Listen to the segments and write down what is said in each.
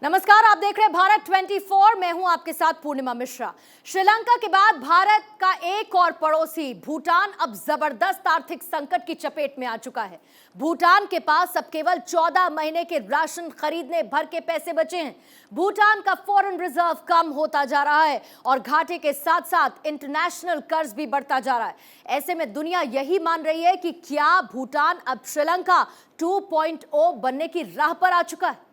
नमस्कार, आप देख रहे हैं भारत 24। मैं हूं आपके साथ पूर्णिमा मिश्रा। श्रीलंका के बाद भारत का एक और पड़ोसी भूटान अब जबरदस्त आर्थिक संकट की चपेट में आ चुका है। भूटान के पास अब केवल 14 महीने के राशन खरीदने भर के पैसे बचे हैं। भूटान का फॉरेन रिजर्व कम होता जा रहा है और घाटे के साथ साथ इंटरनेशनल कर्ज भी बढ़ता जा रहा है। ऐसे में दुनिया यही मान रही है कि क्या भूटान अब श्रीलंका 2.0 बनने की राह पर आ चुका है।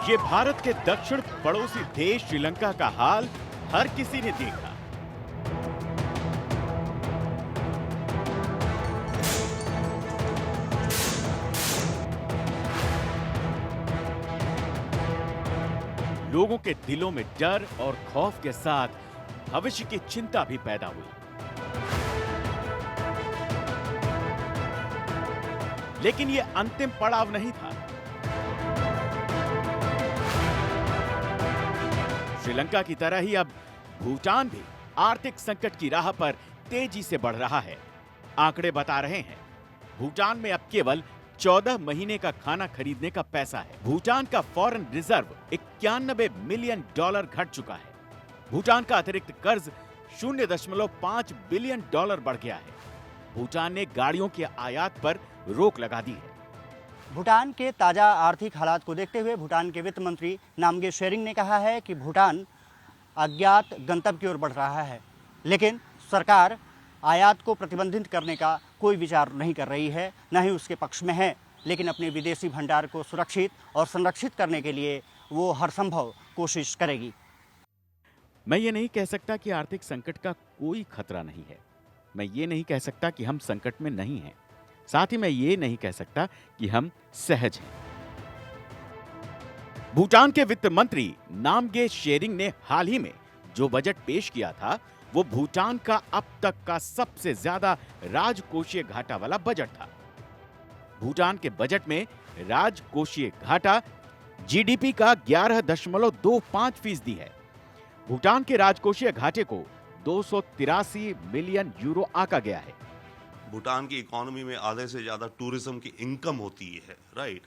ये भारत के दक्षिण पड़ोसी देश श्रीलंका का हाल हर किसी ने देखा। लोगों के दिलों में डर और खौफ के साथ भविष्य की चिंता भी पैदा हुई। लेकिन ये अंतिम पड़ाव नहीं था। श्रीलंका की तरह ही अब भूटान भी आर्थिक संकट की राह पर तेजी से बढ़ रहा है। आंकड़े बता रहे हैं भूटान में अब केवल 14 महीने का खाना खरीदने का पैसा है। भूटान का फॉरेन रिजर्व 91 मिलियन डॉलर घट चुका है। भूटान का अतिरिक्त कर्ज 0.5 बिलियन डॉलर बढ़ गया है। भूटान ने गाड़ियों के आयात पर रोक लगा दी है। भूटान के ताज़ा आर्थिक हालात को देखते हुए भूटान के वित्त मंत्री नामगे शेरिंग ने कहा है कि भूटान अज्ञात गंतव्य की ओर बढ़ रहा है, लेकिन सरकार आयात को प्रतिबंधित करने का कोई विचार नहीं कर रही है, न ही उसके पक्ष में है। लेकिन अपने विदेशी भंडार को सुरक्षित और संरक्षित करने के लिए वो हर संभव कोशिश करेगी। मैं ये नहीं कह सकता कि आर्थिक संकट का कोई खतरा नहीं है। मैं ये नहीं कह सकता कि हम संकट में नहीं हैं। साथ ही मैं ये नहीं कह सकता कि हम सहज हैं। भूटान के वित्त मंत्री नामगे शेरिंग ने हाल ही में जो बजट पेश किया था वो भूटान का अब तक का सबसे ज्यादा राजकोषीय घाटा वाला बजट था। भूटान के बजट में राजकोषीय घाटा जीडीपी का 11.25% है। भूटान के राजकोषीय घाटे को 283 मिलियन यूरो आंका गया है। भूटान की इकोनॉमी में आधे से ज़्यादा टूरिज्म की इनकम होती है, राइट।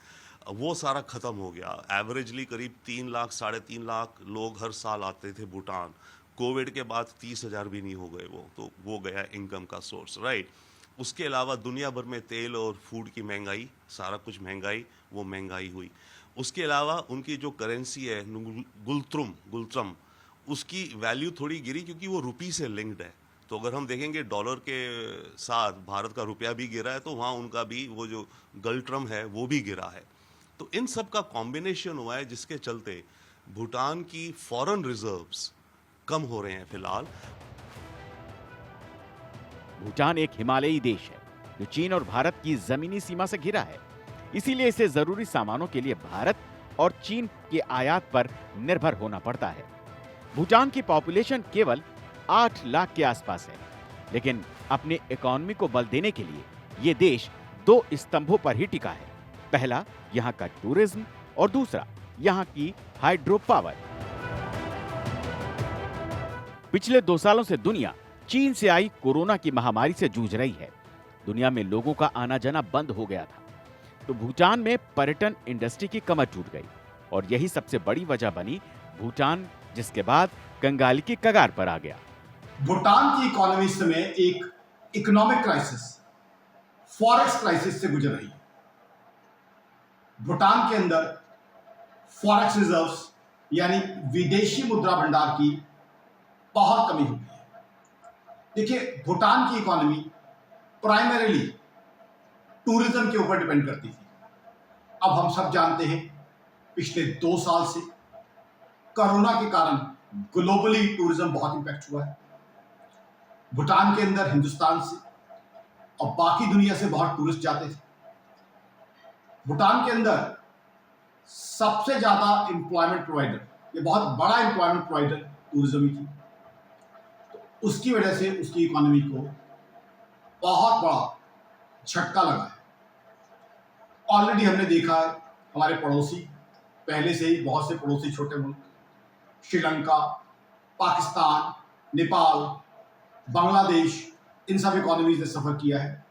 वो सारा ख़त्म हो गया। एवरेजली करीब 3 लाख 3.5 लाख लोग हर साल आते थे भूटान। कोविड के बाद 30,000 भी नहीं हो गए वो, तो वो गया इनकम का सोर्स, राइट। उसके अलावा दुनिया भर में तेल और फूड की महंगाई, सारा कुछ महंगाई, वो महंगाई हुई। उसके अलावा उनकी जो करेंसी है गुलत्रम, उसकी वैल्यू थोड़ी गिरी क्योंकि वो रुपी से लिंक्ड है। तो अगर हम देखेंगे डॉलर के साथ भारत का रुपया भी गिरा है, तो वहाँ उनका भी वो जो गुलट्रम है वो भी गिरा है। तो इन सब का कॉम्बिनेशन हुआ है जिसके चलते भूटान की फॉरेन रिजर्व्स कम हो रहे हैं फिलहाल। भूटान एक हिमालयी देश है जो चीन और भारत की जमीनी सीमा से घिरा है। इसीलिए इसे जरूरी सामानों के लिए भारत और चीन के आयात पर निर्भर होना पड़ता है। भूटान की पॉपुलेशन केवल 8 लाख के आसपास है, लेकिन अपने इकोनॉमी को बल देने के लिए ये देश 2 स्तंभों पर ही टिका है। पहला यहाँ का टूरिज्म और दूसरा यहाँ की हाइड्रो पावर। पिछले 2 सालों से दुनिया चीन से आई कोरोना की महामारी से जूझ रही है। दुनिया में लोगों का आना जाना बंद हो गया था, तो भूटान में पर्यटन इंडस्ट्री की कमर टूट गई और यही सबसे बड़ी वजह बनी भूटान जिसके बाद कंगाली की कगार पर आ गया। भूटान की इकोनॉमी इस समय एक इकोनॉमिक क्राइसिस, फॉरेक्स क्राइसिस से गुजर रही है। भूटान के अंदर फॉरेक्स रिजर्व्स यानी विदेशी मुद्रा भंडार की बहुत कमी हो गई है। देखिए, भूटान की इकोनॉमी प्राइमरीली टूरिज्म के ऊपर डिपेंड करती थी। अब हम सब जानते हैं पिछले 2 साल से कोरोना के कारण ग्लोबली टूरिज्म बहुत इंपैक्ट हुआ है। भूटान के अंदर हिंदुस्तान से और बाकी दुनिया से बहुत टूरिस्ट जाते थे। भूटान के अंदर सबसे ज्यादा एम्प्लॉयमेंट प्रोवाइडर, ये बहुत बड़ा एम्प्लॉयमेंट प्रोवाइडर टूरिज्म ही थी। तो उसकी वजह से उसकी इकोनॉमी को बहुत बड़ा झटका लगा है। ऑलरेडी हमने देखा है हमारे पड़ोसी, पहले से ही बहुत से पड़ोसी छोटे मुल्क श्रीलंका, पाकिस्तान, नेपाल, बांग्लादेश, इन सब इकोनॉमीज ने सफर किया है।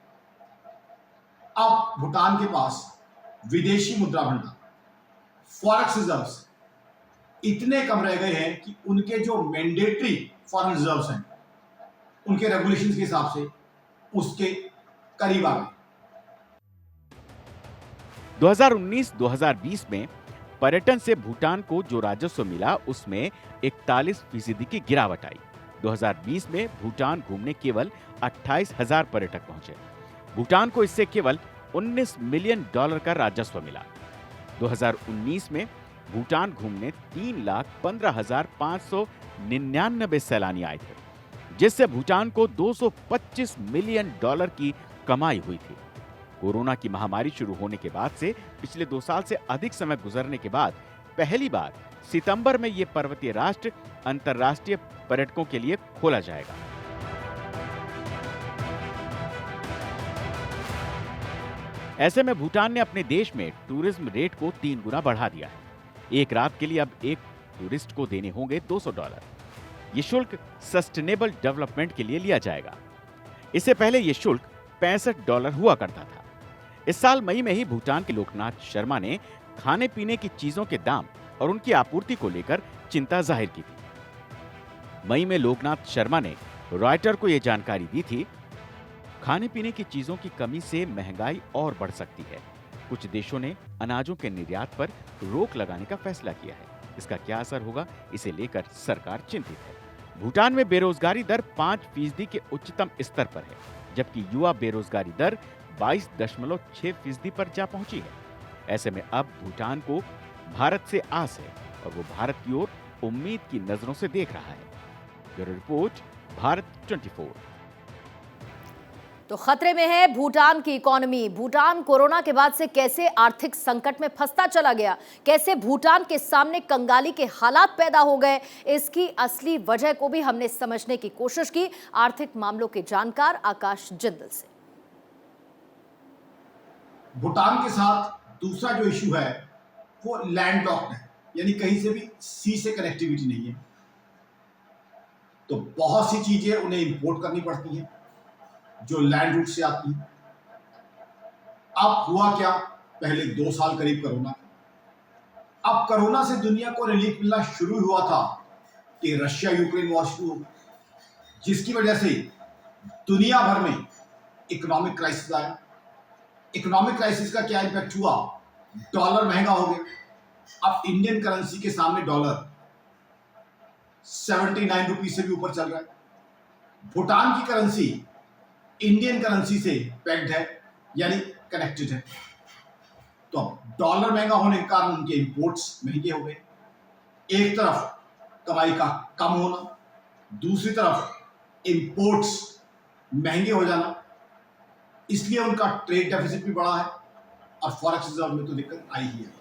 अब भूटान के पास विदेशी मुद्रा भंडार, फॉरेक्स रिजर्व्स इतने कम रह गए हैं कि उनके जो मैंडेटरी फॉरेन रिजर्व्स हैं उनके रेगुलेशंस के हिसाब से उसके करीब आ गए। 2019-2020 में पर्यटन से भूटान को जो राजस्व मिला उसमें 41% की गिरावट आई। 2020 में भूटान घूमने केवल 28,000 पर्यटक पहुंचे। भूटान को इससे केवल $19 मिलियन का राजस्व मिला। 2019 में भूटान घूमने 3,15,599 सैलानी आए थे, जिससे भूटान को $225 मिलियन की कमाई हुई थी। कोरोना की महामारी शुरू होने के बाद से पिछले 2 साल से अधिक समय गुजरने के बाद पहली बार सितंबर में यह पर्वतीय राष्ट्र अंतर्राष्ट्रीय पर्यटकों के लिए खोला जाएगा। ऐसे में भूटान ने अपने देश में टूरिज्म रेट को 3 गुना बढ़ा दिया है। एक रात के लिए अब एक टूरिस्ट को देने होंगे $200। ये शुल्क सस्टेनेबल डेवलपमेंट के लिए लिया जाएगा। इससे पहले यह शुल्क $65 हुआ करता था। इस साल मई में ही भूटान के लोकनाथ शर्मा ने खाने पीने की चीजों के दाम और उनकी आपूर्ति को लेकर चिंता जाहिर की थी। मई में लोकनाथ शर्मा ने रॉयटर को यह जानकारी दी थी, खाने पीने की चीजों की कमी से महंगाई और बढ़ सकती है। कुछ देशों ने अनाजों के निर्यात पर रोक लगाने का फैसला किया है। इसका क्या असर होगा, इसे लेकर सरकार चिंतित है। भूटान में बेरोजगारी दर 5% के उच्चतम स्तर पर है, जबकि युवा बेरोजगारी दर 22.6% पर जा पहुंची है। ऐसे में अब भूटान को भारत से आस है और वो भारत की ओर उम्मीद की नजरों से देख रहा है। Bureau report, Bharat 24। तो खतरे में है भूटान की इकोनॉमी। भूटान कोरोना के बाद से कैसे आर्थिक संकट में फंसता चला गया, कैसे भूटान के सामने कंगाली के हालात पैदा हो गए, इसकी असली वजह को भी हमने समझने की कोशिश की आर्थिक मामलों के जानकार आकाश जिंदल से। भूटान के साथ दूसरा जो इशू है वो लैंड लॉक्ड है, यानी कहीं से भी सी से कनेक्टिविटी नहीं है। तो बहुत सी चीजें उन्हें इंपोर्ट करनी पड़ती हैं जो लैंड रूट से आती हैं। अब हुआ क्या, पहले 2 साल करीब कोरोना, अब कोरोना से दुनिया को रिलीफ मिलना शुरू हुआ था कि रशिया यूक्रेन वॉर शुरू हो, जिसकी वजह से दुनिया भर में इकोनॉमिक क्राइसिस आया। इकोनॉमिक क्राइसिस का क्या इंपैक्ट हुआ, डॉलर महंगा हो गया। अब इंडियन करेंसी के सामने डॉलर 79 रुपीज से भी ऊपर चल रहा है। भूटान की करेंसी इंडियन करेंसी से पैक्ड है, यानी कनेक्टेड है। तो डॉलर महंगा होने के कारण उनके इंपोर्ट्स महंगे हो गए। एक तरफ कमाई का कम होना, दूसरी तरफ इंपोर्ट्स महंगे हो जाना, इसलिए उनका ट्रेड डेफिसिट भी बढ़ा है और फॉरेक्स रिजर्व में तो दिक्कत आई ही है।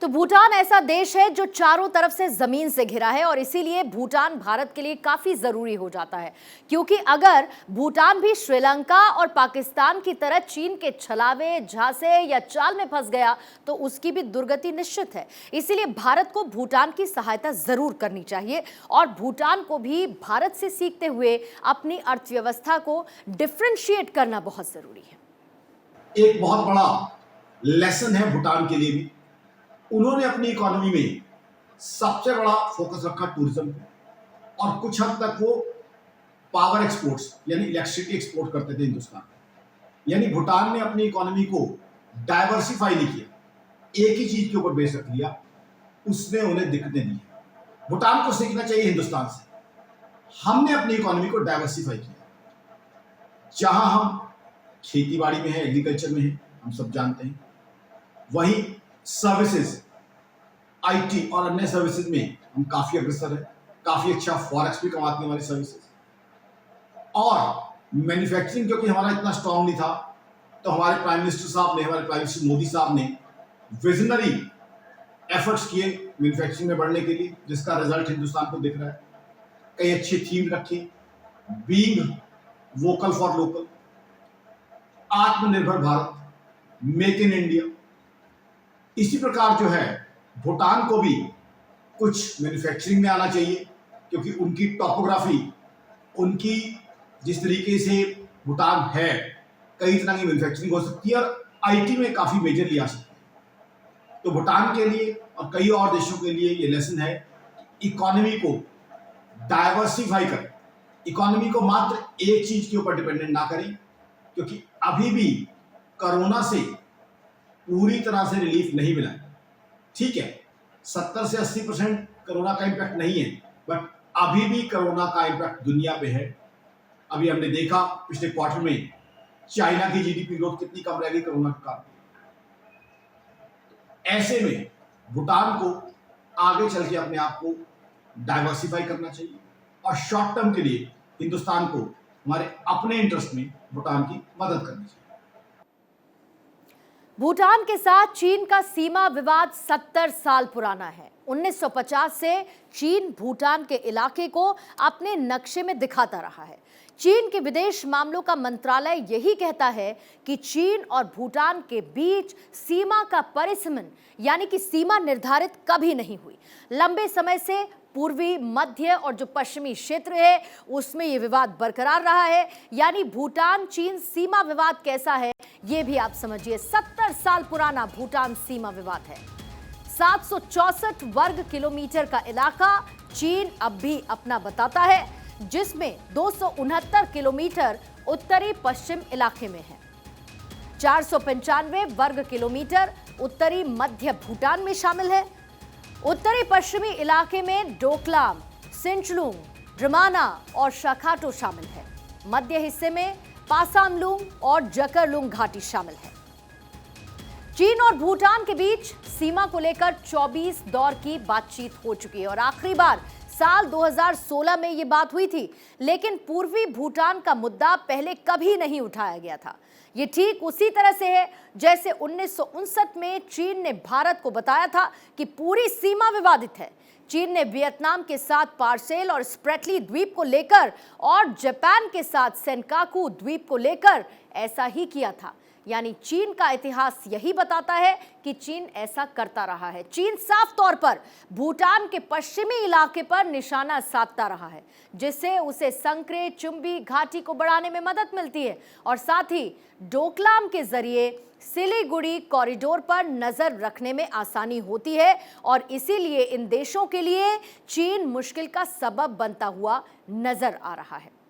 तो भूटान ऐसा देश है जो चारों तरफ से जमीन से घिरा है और इसीलिए भूटान भारत के लिए काफी जरूरी हो जाता है, क्योंकि अगर भूटान भी श्रीलंका और पाकिस्तान की तरह चीन के छलावे, झांसे या चाल में फंस गया तो उसकी भी दुर्गति निश्चित है। इसीलिए भारत को भूटान की सहायता जरूर करनी चाहिए और भूटान को भी भारत से सीखते हुए अपनी अर्थव्यवस्था को डिफरेंशिएट करना बहुत जरूरी है। एक बहुत बड़ा लेसन है भूटान के लिए भी। उन्होंने अपनी इकोनॉमी में सबसे बड़ा फोकस रखा टूरिज्म पे और कुछ हद तक वो पावर एक्सपोर्ट्स यानी इलेक्ट्रिसिटी एक्सपोर्ट करते थे हिंदुस्तान। यानी भूटान ने अपनी इकोनॉमी को डाइवर्सिफाई नहीं किया, एक ही चीज के ऊपर बेस रख लिया, उसने उन्हें दिक्कतें दी। भूटान को सीखना चाहिए हिंदुस्तान से। हमने अपनी इकोनॉमी को डाइवर्सिफाई किया। जहां हम खेती बाड़ी में है, एग्रीकल्चर में है, हम सब जानते हैं, वहीं सर्विसेज, आईटी और अन्य सर्विसेज में हम काफी अग्रसर है। काफी अच्छा फॉरेक्स भी कमाती है हमारी सर्विसेज। और मैन्युफैक्चरिंग क्योंकि हमारा इतना स्ट्रांग नहीं था, तो हमारे प्राइम मिनिस्टर साहब ने, हमारे प्राइम मिनिस्टर मोदी साहब ने विजनरी एफर्ट्स किए मैन्युफैक्चरिंग में बढ़ने के लिए, जिसका रिजल्ट हिंदुस्तान को दिख रहा है। कई अच्छी थीम रखी, बीइंग वोकल फॉर लोकल, आत्मनिर्भर भारत, मेक इन इंडिया। इसी प्रकार जो है भूटान को भी कुछ मैन्युफैक्चरिंग में आना चाहिए, क्योंकि उनकी टॉपोग्राफी, उनकी जिस तरीके से भूटान है, कई तरह की मैन्युफैक्चरिंग हो सकती है और आईटी में काफ़ी मेजरली आ सकती है। तो भूटान के लिए और कई और देशों के लिए ये लेसन है कि इकोनॉमी को डाइवर्सिफाई करें, इकोनॉमी को मात्र एक चीज के ऊपर डिपेंडेंट ना करें, क्योंकि अभी भी कोरोना से पूरी तरह से रिलीफ नहीं मिला है। ठीक है, 70 से 80% कोरोना का इम्पैक्ट नहीं है, बट अभी भी कोरोना का इम्पैक्ट दुनिया पे है। अभी हमने देखा पिछले क्वार्टर में चाइना की जीडीपी ग्रोथ कितनी कम रह गई कोरोना के कारण। ऐसे में भूटान को आगे चल के अपने आप को डाइवर्सिफाई करना चाहिए और शॉर्ट टर्म के लिए हिंदुस्तान को हमारे अपने इंटरेस्ट में भूटान की मदद करनी चाहिए। भूटान के साथ चीन का सीमा विवाद 70 साल पुराना है। 1950 से चीन भूटान के इलाके को अपने नक्शे में दिखाता रहा है। चीन के विदेश मामलों का मंत्रालय यही कहता है कि चीन और भूटान के बीच सीमा का परिसीमन यानी कि सीमा निर्धारित कभी नहीं हुई। लंबे समय से पूर्वी, मध्य और जो पश्चिमी क्षेत्र है उसमें ये विवाद बरकरार रहा है। यानी भूटान चीन सीमा विवाद कैसा है ये भी आप समझिए। 70 साल पुराना भूटान सीमा विवाद है। 764 वर्ग किलोमीटर का इलाका चीन अब भी अपना बताता है, जिसमें 269 किलोमीटर उत्तरी पश्चिम इलाके में है। 495 वर्ग किलोमीटर उत्तरी मध्य भूटान में शामिल है। उत्तरी पश्चिमी इलाके में डोकलाम, सिंचलुंग, ड्रमाना और शाखाटो शामिल है। मध्य हिस्से में पासामलुंग और जकरलुंग घाटी शामिल है। चीन और भूटान के बीच सीमा को लेकर 24 दौर की बातचीत हो चुकी है और आखिरी बार साल 2016 में ये बात हुई थी, लेकिन पूर्वी भूटान का मुद्दा पहले कभी नहीं उठाया गया था। ये ठीक उसी तरह से है जैसे 1959 में चीन ने भारत को बताया था कि पूरी सीमा विवादित है। चीन ने वियतनाम के साथ पार्सेल और स्प्रेटली द्वीप को लेकर और जापान के साथ सेनकाकू द्वीप को लेकर ऐसा ही किया था। यानी चीन का इतिहास यही बताता है कि चीन ऐसा करता रहा है। चीन साफ तौर पर भूटान के पश्चिमी इलाके पर निशाना साधता रहा है, जिससे उसे संक्रे चुंबी घाटी को बढ़ाने में मदद मिलती है और साथ ही डोकलाम के जरिए सिलीगुड़ी कॉरिडोर पर नजर रखने में आसानी होती है और इसीलिए इन देशों के लिए चीन मुश्किल का सबब बनता हुआ नजर आ रहा है।